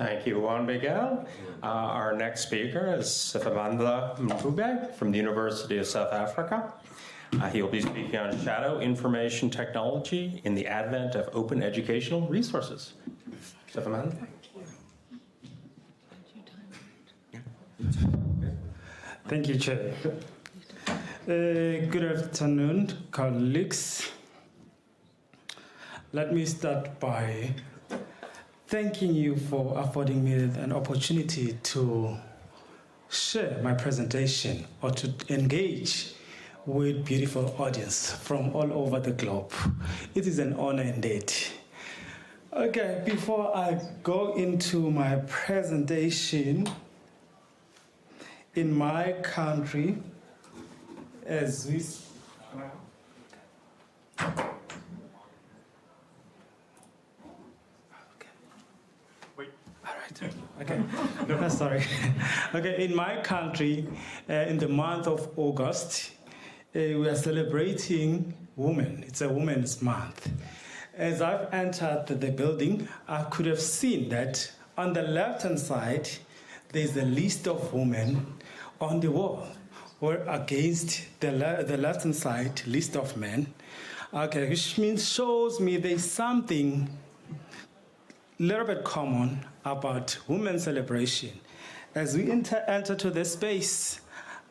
Thank you, Juan Miguel. Our next speaker is Siphamandla Mncube from the University of South Africa. He will be speaking on shadow information technology in the advent of open educational resources. Siphamandla. Thank you, Chair. Good afternoon, colleagues. Let me start by thanking you for affording me an opportunity to share my presentation or to engage with beautiful audience from all over the globe. It is an honor indeed. Okay, before I go into my presentation, in my country, as we Okay, no, sorry. Okay, in my country, in the month of August, we are celebrating women. It's a Women's Month. As I've entered the building, I could have seen that on the left-hand side, there's a list of women on the wall, or against the left-hand side, list of men. Okay, which means shows me there's something a little bit common about women's celebration. As we enter to this space,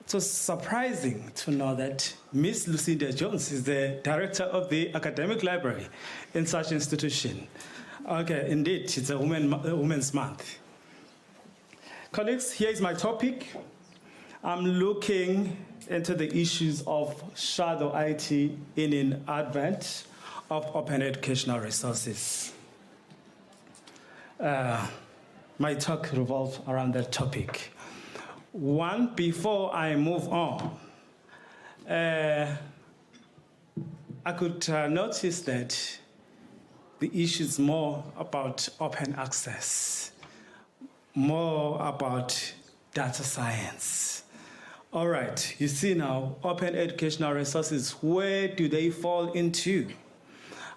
it was surprising to know that Miss Lucinda Jones is the director of the academic library in such institution. Okay, indeed, it's a Women's Month. Colleagues, here is my topic. I'm looking into the issues of shadow IT in an advent of open educational resources. My talk revolves around that topic. One, before I move on, I could notice that the issue is more about open access, more about data science. All right, you see now, open educational resources, where do they fall into?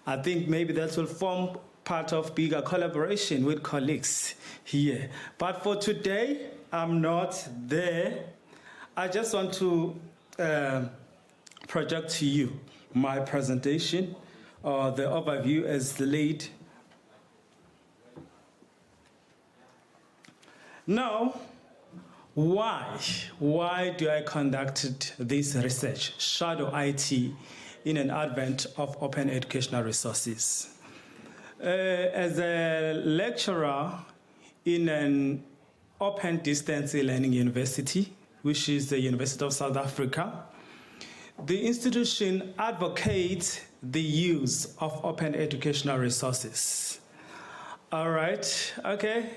I think maybe that will form part of bigger collaboration with colleagues here. But for today, I'm not there. I just want to project to you my presentation, the overview as laid. Now, why do I conduct this research, shadow IT, in an advent of open educational resources? As a lecturer in an open distance learning university, which is the University of South Africa, the institution advocates the use of open educational resources. All right, okay.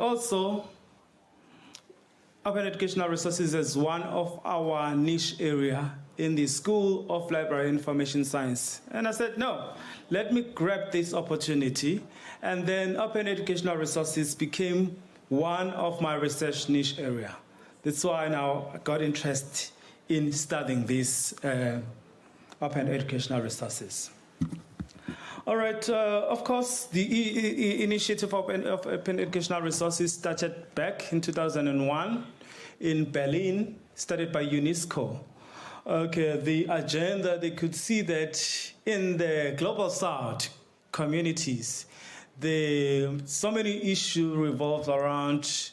Also, open educational resources is one of our niche area in the School of Library Information Science. And I said, no, let me grab this opportunity. And then open educational resources became one of my research niche area. That's why now I got interested in studying these open educational resources. All right, of course, the initiative of open educational resources started back in 2001 in Berlin, started by UNESCO. Okay, the agenda, they could see that in the Global South communities, so many issues revolve around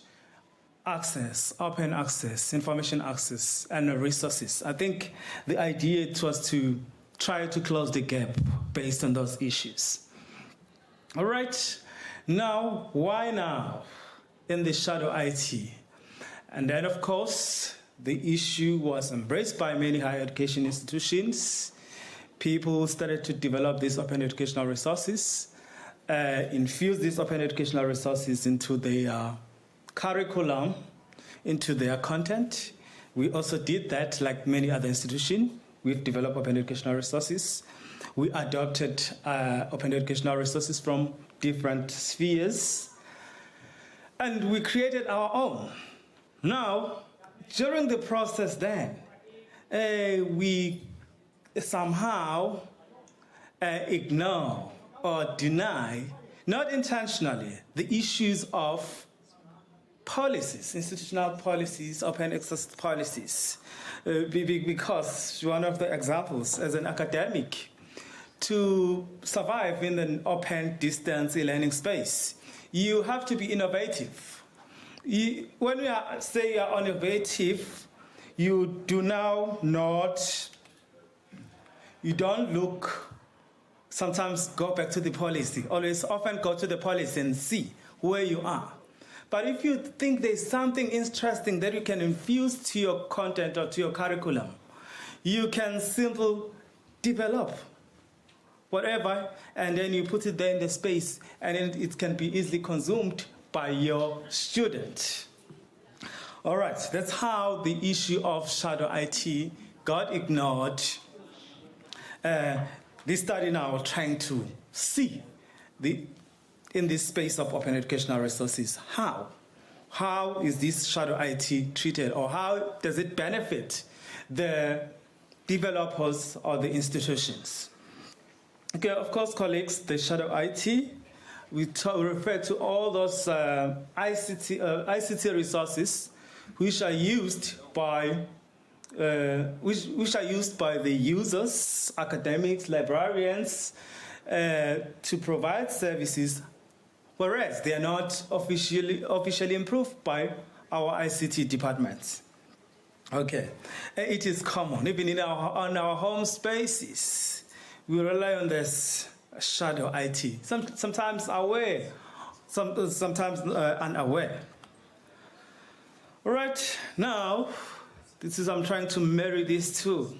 access, open access, information access, and resources. I think the idea was to try to close the gap based on those issues. All right, now, why now in the shadow IT? And then, of course, the issue was embraced by many higher education institutions. People started to develop these open educational resources, infuse these open educational resources into their curriculum, into their content. We also did that like many other institutions. We've developed open educational resources. We adopted open educational resources from different spheres, and we created our own. Now, during the process then, we somehow ignore or deny not intentionally, the issues of policies, institutional policies, open access policies. Because one of the examples as an academic, to survive in an open distance e-learning space, you have to be innovative. When you say you are innovative, you do now not, you don't look, sometimes go back to the policy, always often go to the policy and see where you are. But if you think there's something interesting that you can infuse to your content or to your curriculum, you can simply develop whatever, and then you put it there in the space, and then it can be easily consumed by your student. All right, that's how the issue of shadow IT got ignored. This study now trying to see in this space of open educational resources, how is this shadow IT treated, or how does it benefit the developers or the institutions? Okay, of course, colleagues, the shadow IT, we refer to all those ICT resources which are used by the users, academics, librarians, to provide services, whereas they are not officially improved by our ICT departments. Okay, it is common, even on our home spaces, we rely on this shadow IT, sometimes aware, sometimes unaware. All right, now, I'm trying to marry these two.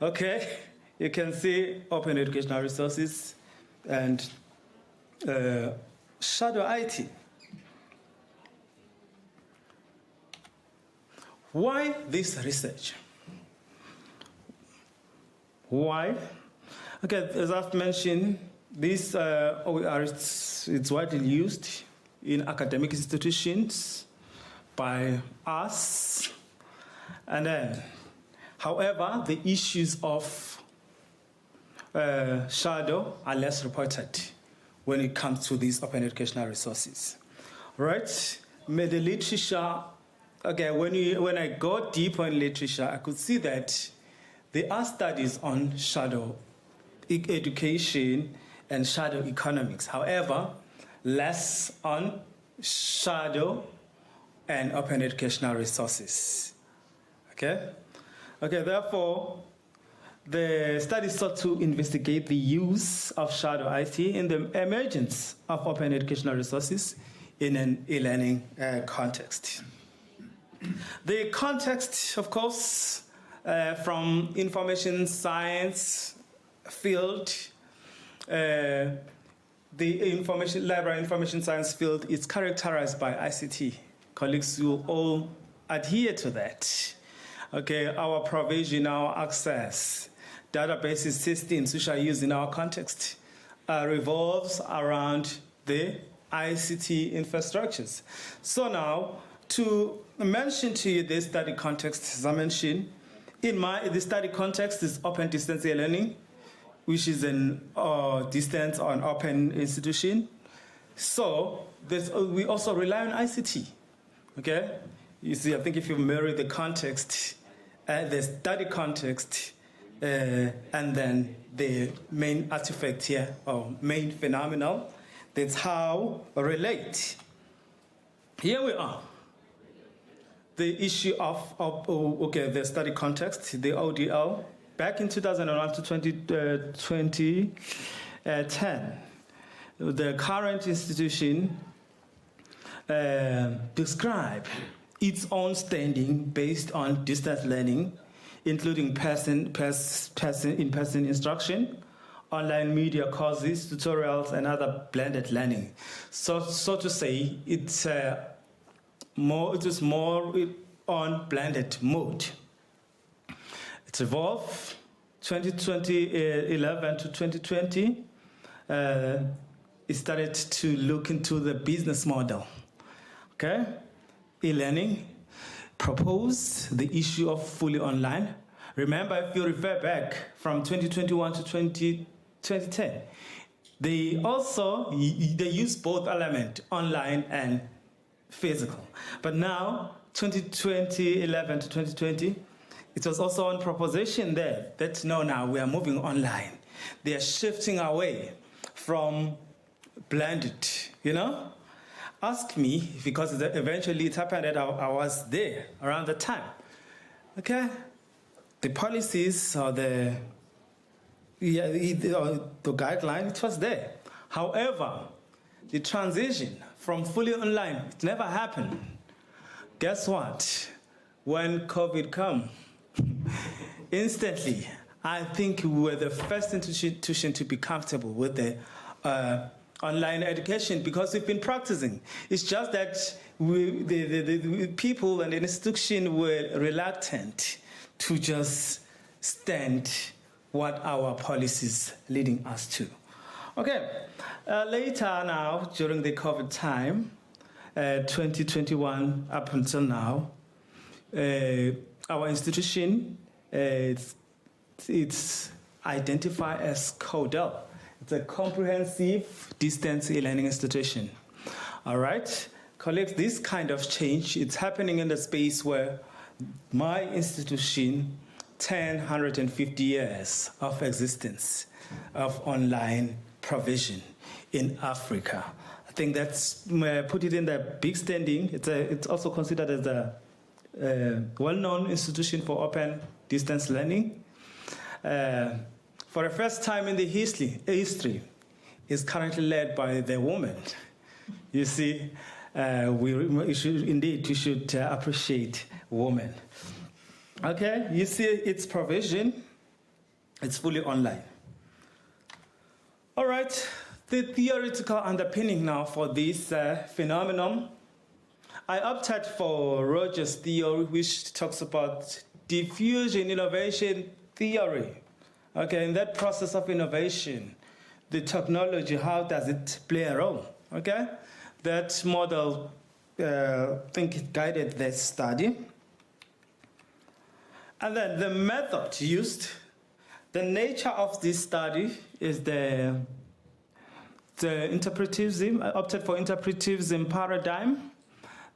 Okay, you can see open educational resources and shadow IT. Why this research? Why? Okay, as I've mentioned, this OER it's widely used in academic institutions by us. And then, however, the issues of shadow are less reported when it comes to these open educational resources. Right? The literature, okay, when I go deeper in literature, I could see that there are studies on shadow education and shadow economics. However, less on shadow and open educational resources. Okay? Okay, therefore, the study sought to investigate the use of shadow IT in the emergence of open educational resources in an e-learning context. The context, of course, from information science field, the library information science field is characterized by ICT. Colleagues will all adhere to that. Okay, our provision, our access, databases, systems which are used in our context revolves around the ICT infrastructures. So now, to mention to you this study context, as I mentioned, the study context is open distance learning, which is an distance or an open institution. So we also rely on ICT. Okay, you see, I think if you marry the context, the study context, and then the main artifact here, or main phenomenon, that's how relate. Here we are. The issue of the study context, the ODL, back in 2001 to 2010, the current institution describe its own standing based on distance learning, including in-person instruction, online media courses, tutorials, and other blended learning. So to say, it is more on blended mode. It evolved 2011 to 2020. It started to look into the business model. Okay, e-learning proposed the issue of fully online. Remember, if you refer back from 2021 to 2010, They use both element, online and physical. But now, 2011 to 2020, it was also on proposition there that no, now we are moving online. They are shifting away from blended, Ask me, because eventually it happened that I was there around the time. Okay? The policies or the guideline, it was there. However, the transition from fully online, it never happened. Guess what? When COVID came, instantly, I think we were the first institution to be comfortable with the online education because we've been practicing. It's just that the people and the institution were reluctant to just stand what our policies leading us to. Okay, later now, during the COVID time, 2021 up until now, our institution, it's identified as CODEL. It's a comprehensive distance e-learning institution. All right, colleagues, this kind of change, it's happening in the space where my institution, 150 years of existence of online provision in Africa. I think that's put it in the big standing. It's also considered as a well-known institution for open distance learning. For the first time in the history, is currently led by the woman. You see, we should appreciate women. Okay, you see its provision, it's fully online. All right, the theoretical underpinning now for this phenomenon, I opted for Rogers' theory, which talks about diffusion innovation theory. Okay, in that process of innovation, the technology, how does it play a role? Okay, that model, I think it guided that study. And then the method used, the nature of this study is the interpretivism. I opted for interpretivism paradigm.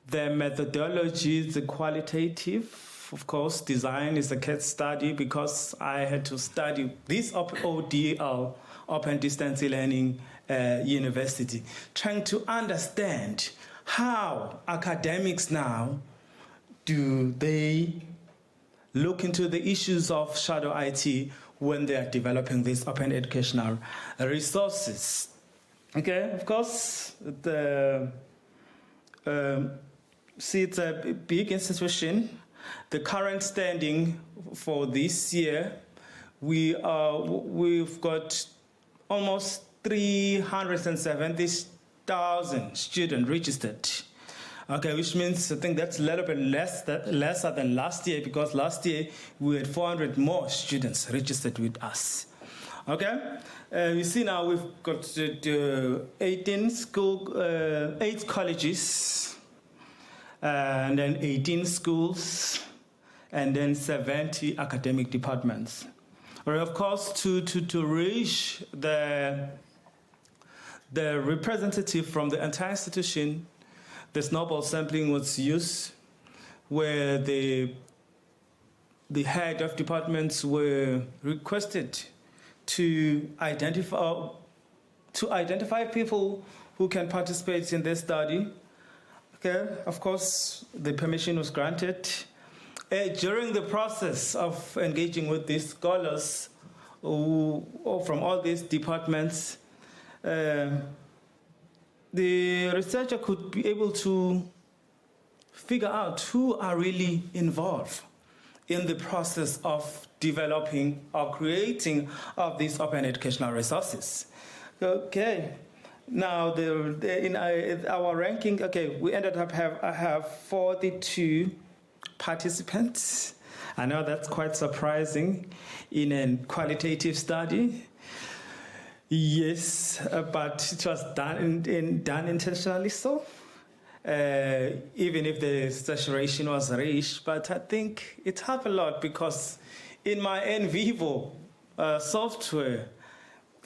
The methodology is the qualitative. Of course, design is a case study because I had to study this ODL, Open Distance Learning University, trying to understand how academics now do they look into the issues of shadow IT when they are developing these open educational resources. Okay, of course, see, it's a big institution. The current standing for this year, we've got almost 370,000 students registered. Okay, which means I think that's a little bit lesser than last year, because last year we had 400 more students registered with us. Okay, you see now we've got 8 colleges, and then 18 schools, and then 70 academic departments. Or of course, to reach the representative from the entire institution, the snowball sampling was used, where the head of departments were requested to identify people who can participate in this study. Okay, of course, the permission was granted. During the process of engaging with these scholars from all these departments, the researcher could be able to figure out who are really involved in the process of developing or creating of these open educational resources. Okay. Now, in our ranking, okay, we ended up have 42 participants. I know that's quite surprising in a qualitative study. Yes, but it was done intentionally so, even if the saturation was reached. But I think it helped a lot because in my NVivo software,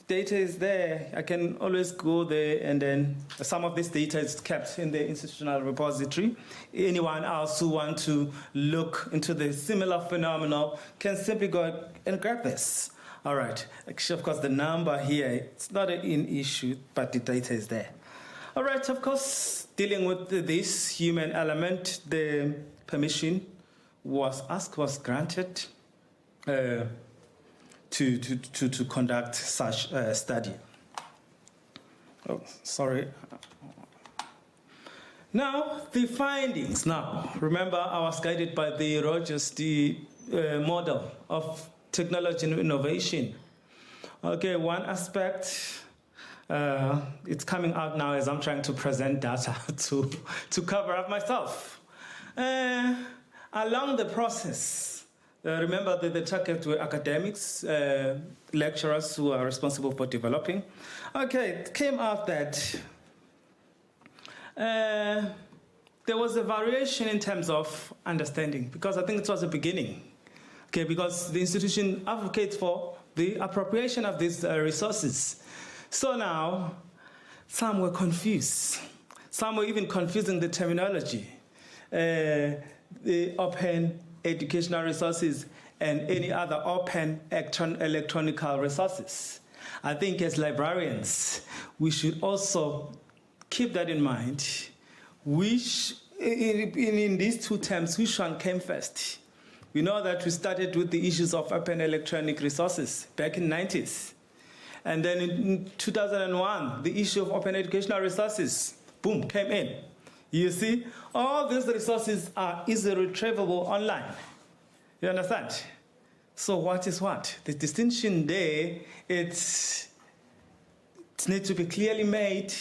data is there, I can always go there, and then some of this data is kept in the institutional repository. Anyone else who wants to look into the similar phenomenon can simply go and grab this. All right. Actually, of course, the number here, it's not an issue, but the data is there. All right. Of course, dealing with this human element, the permission was asked, was granted to conduct such a study. Oh, sorry. Now, the findings. Now, remember, I was guided by the Rogers model of technology and innovation. Okay, one aspect, it's coming out now as I'm trying to present data to cover up myself. Along the process, remember that the target were academics, lecturers who are responsible for developing. Okay, it came out that there was a variation in terms of understanding, because I think it was the beginning. Okay, because the institution advocates for the appropriation of these resources. So now, some were confused. Some were even confusing the terminology. The open educational resources and any other open electronic resources. I think as librarians, we should also keep that in mind. Which, in these two terms, which one came first? We know that we started with the issues of open electronic resources back in the 90s. And then in 2001, the issue of open educational resources, boom, came in. You see, all these resources are easily retrievable online. You understand? So what is what? The distinction there, it needs to be clearly made,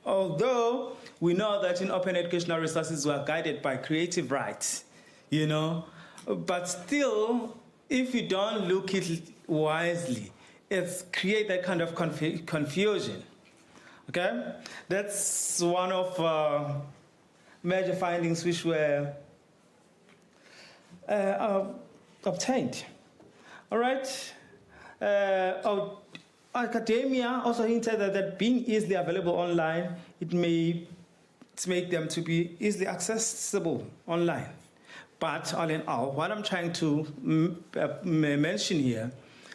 although we know that in open educational resources we are guided by creative rights, you know. But still, if you don't look it wisely, it creates that kind of confusion. Okay? That's one of major findings which were obtained. All right? Academia also hinted that being easily available online, it may make them to be easily accessible online. But all in all, what I'm trying to mention here,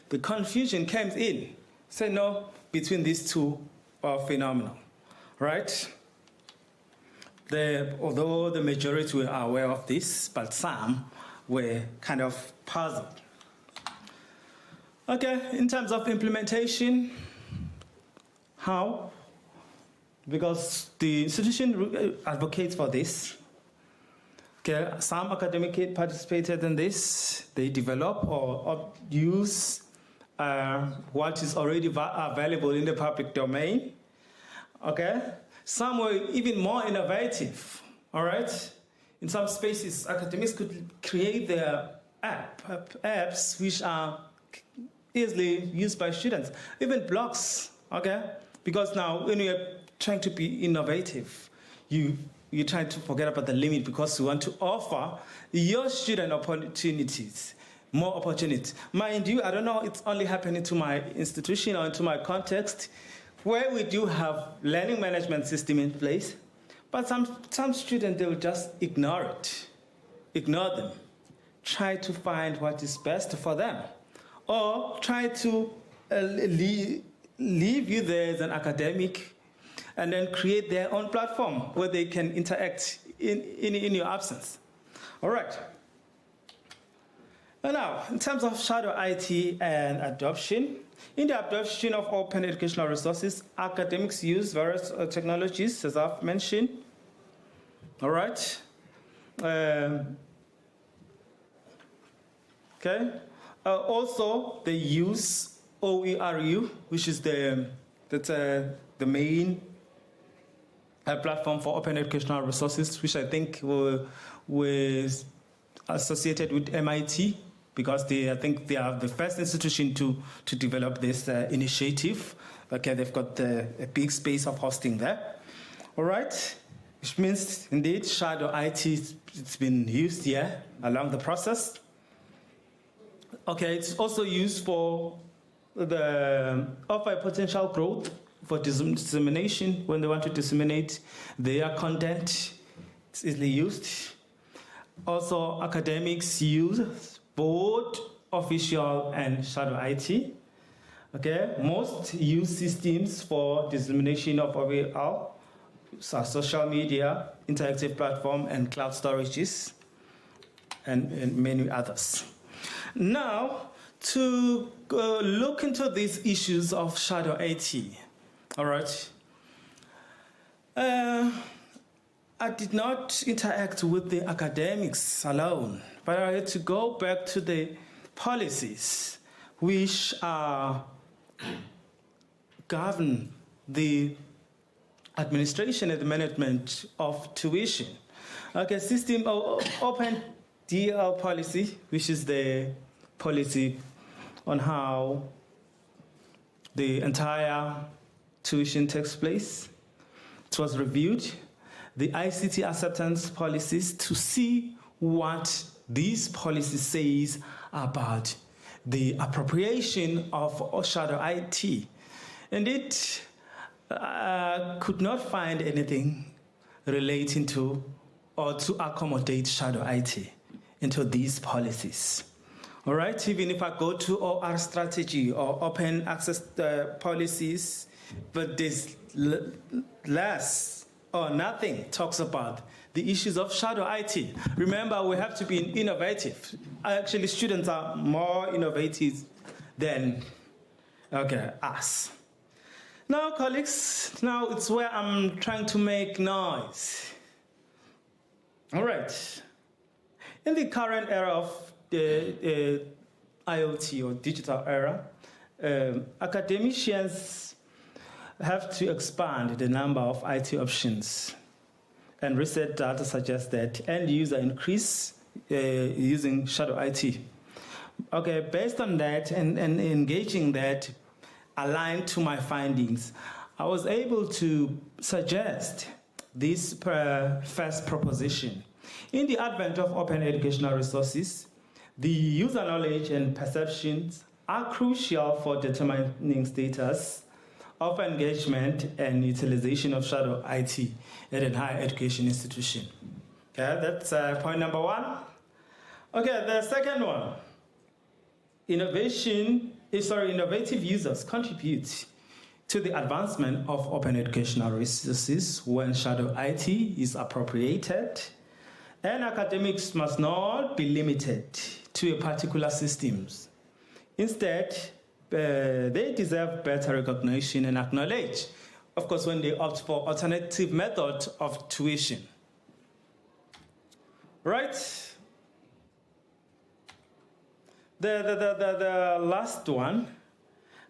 the confusion came in, say no, between these two phenomena, right? Although the majority were aware of this, but some were kind of puzzled. Okay, in terms of implementation, how? Because the institution advocates for this. Okay, some academics participated in this. They develop or use what is already available in the public domain. Okay, some were even more innovative. All right, in some spaces, academics could create their apps which are easily used by students, even blogs. Okay, because now when you're trying to be innovative, you try to forget about the limit because you want to offer your student opportunities, more opportunities. Mind you, I don't know, it's only happening to my institution or to my context, where we do have learning management system in place, but some students, they will just ignore it, ignore them, try to find what is best for them, or try to leave you there as an academic and then create their own platform where they can interact in your absence. All right. And now, in terms of shadow IT and adoption, in the adoption of open educational resources, academics use various technologies, as I've mentioned. All right. Okay. Also, they use OER, which is the main platform for open educational resources, which I think was associated with MIT, because I think they are the first institution to develop this initiative. Okay, they've got a big space of hosting there. All right, which means indeed shadow IT, it's been used here along the process. Okay, it's also used for offer potential growth for dissemination when they want to disseminate their content. It's easily used. Also, academics use both official and shadow IT. Okay, most use systems for dissemination of OER, social media, interactive platform, and cloud storages, and many others. Now, to look into these issues of shadow IT, all right. I did not interact with the academics alone, but I had to go back to the policies which govern the administration and the management of tuition. Okay, system open DL policy, which is the policy on how the entire tuition takes place. It was reviewed. The ICT acceptance policies to see what these policies says about the appropriation of shadow IT. And it could not find anything relating to or to accommodate shadow IT into these policies. All right, even if I go to OER strategy or open access policies, but this less or nothing talks about the issues of shadow IT. Remember, we have to be innovative. Actually, students are more innovative than us. Now, colleagues, now it's where I'm trying to make noise. All right. In the current era of the IoT or digital era, academicians have to expand the number of IT options. And research data suggests that end user increase using shadow IT. Okay, based on that and engaging that aligned to my findings, I was able to suggest this first proposition. In the advent of open educational resources, the user knowledge and perceptions are crucial for determining status of engagement and utilization of shadow IT at a higher education institution. Okay, that's point number one. Okay, the second one, innovative users contribute to the advancement of open educational resources when shadow IT is appropriated, and academics must not be limited to a particular systems. Instead, they deserve better recognition and acknowledge, of course, when they opt for alternative methods of tuition. Right? The last one.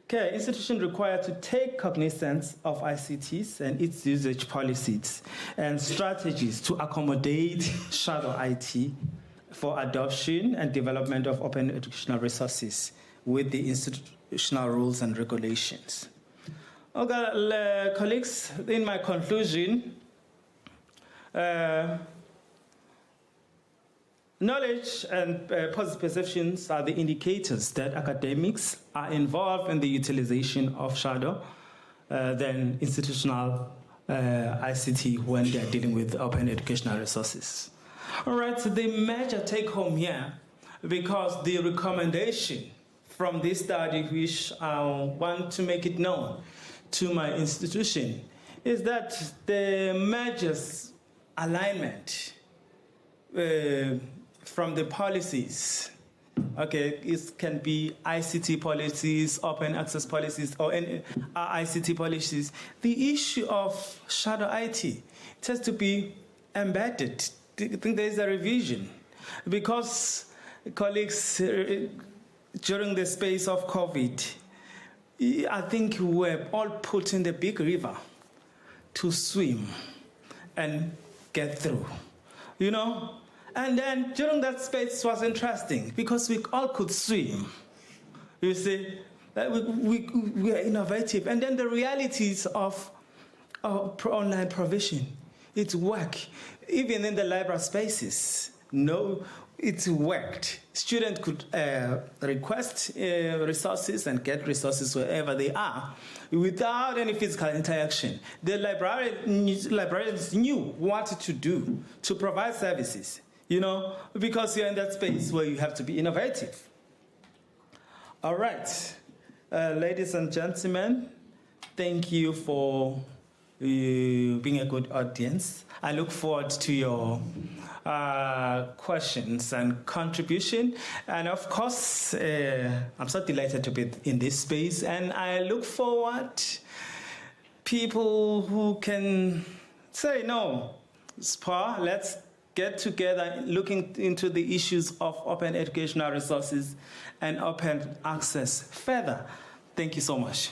Okay, institutions required to take cognizance of ICTs and its usage policies and strategies to accommodate shadow IT for adoption and development of open educational resources with the institutional rules and regulations. Okay, colleagues, in my conclusion, knowledge and positive perceptions are the indicators that academics are involved in the utilization of shadow than institutional ICT when they're dealing with open educational resources. All right, so the major take home here, because the recommendation from this study, which I want to make it known to my institution, is that the measures alignment from the policies, okay, it can be ICT policies, open access policies, or any ICT policies. The issue of shadow IT, it has to be embedded. I think there is a revision, because colleagues, during the space of COVID, I think we were all put in the big river to swim and get through, you know? And then during that space was interesting because we all could swim. You see, we are innovative. And then the realities of online provision, it's work. Even in the library spaces, no, it worked. Students could request resources and get resources wherever they are without any physical interaction. The librarians knew what to do to provide services, because you're in that space where you have to be innovative. All right, ladies and gentlemen, thank you for being a good audience. I look forward to your questions and contribution. And of course, I'm so delighted to be in this space, and I look forward people who can say, no, SPA, let's get together looking into the issues of open educational resources and open access further. Thank you so much.